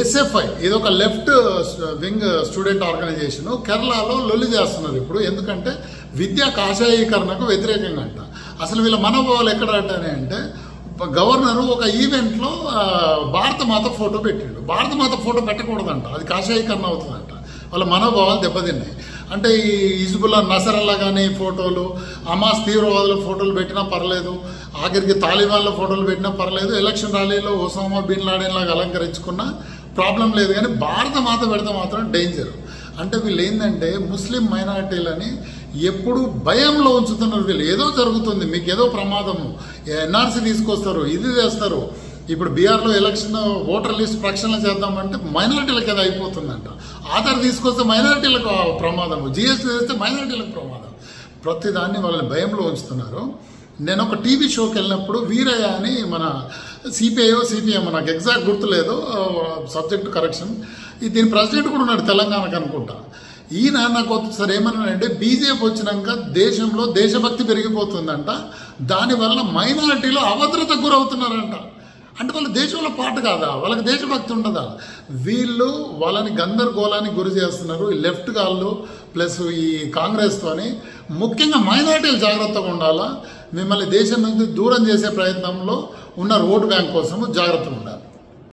SFI ఇది ఒక left wing student organisation కేరళలో లొల్లి చేస్తున్నారు ఇప్పుడు. ఎందుకంటే విద్యా కాషాయీకరణకు వ్యతిరేకంగా అంట. అసలు వీళ్ళ మనోభావాలు ఎక్కడ అంటే గవర్నరు ఒక ఈవెంట్లో భారత మాత ఫోటో పెట్టిండు. భారత మాత ఫోటో పెట్టకూడదంట, అది కాషాయీకరణ అవుతుందంట. వాళ్ళ మనోభావాలు దెబ్బతిన్నాయి. అంటే ఈ హిజ్బుల్లా నసరల్లా కానీ ఫోటోలు, హమాస్ తీవ్రవాదుల ఫోటోలు పెట్టినా పర్లేదు, ఆఖరికి తాలిబాన్ల ఫోటోలు పెట్టినా పర్లేదు, ఎలక్షన్ ర్యాలీలో ఒసామా బిన్ లాడెన్ లాగా అలంకరించుకున్నా ప్రాబ్లం లేదు. కానీ భారత మాత పెడితే మాత్రం డేంజర్. అంటే వీళ్ళు ఏంటంటే ముస్లిం మైనారిటీలని ఎప్పుడు భయంలో ఉంచుతున్నారు. వీళ్ళు ఏదో జరుగుతుంది, మీకు ఏదో ప్రమాదము, ఎన్ఆర్సీ తీసుకొస్తారు, ఇది చేస్తారు. ఇప్పుడు బీహార్లో ఎలక్షన్ ఓటర్ లిస్ట్ ప్రక్షాళన చేద్దామంటే మైనారిటీలకు అది అయిపోతుందంట. ఆధార్ తీసుకొస్తే మైనారిటీలకు ప్రమాదము, జిఎస్టీ చేస్తే మైనారిటీలకు ప్రమాదం. ప్రతిదాన్ని వాళ్ళని భయంలో ఉంచుతున్నారు. నేను ఒక టీవీ షోకి వెళ్ళినప్పుడు వీరయ్య అని మన సిపిఎం నాకు ఎగ్జాక్ట్ గుర్తులేదు, సబ్జెక్ట్ కరెక్షన్, దీని ప్రెసిడెంట్ కూడా ఉన్నాడు తెలంగాణకు అనుకుంటా. ఈయన నాకు ఒకసారి ఏమన్నాడంటే బీజేపీ వచ్చినాక దేశంలో దేశభక్తి పెరిగిపోతుందంట, దానివల్ల మైనారిటీలు అభద్రతకు గురవుతున్నారంట. అంటే వాళ్ళ దేశంలో పాటు కాదా, వాళ్ళకి దేశభక్తి ఉండదా? వీళ్ళు వాళ్ళని గందరగోళానికి గురి చేస్తున్నారు. ఈ లెఫ్ట్ గాళ్ళు ప్లస్ ఈ కాంగ్రెస్తోని. ముఖ్యంగా మైనారిటీలు జాగ్రత్తగా ఉండాలా. మిమ్మల్ని దేశం నుంచి దూరం చేసే ప్రయత్నంలో ఉన్నారు. ఓటు బ్యాంక్ కోసము జాగ్రత్తగా ఉండాలి.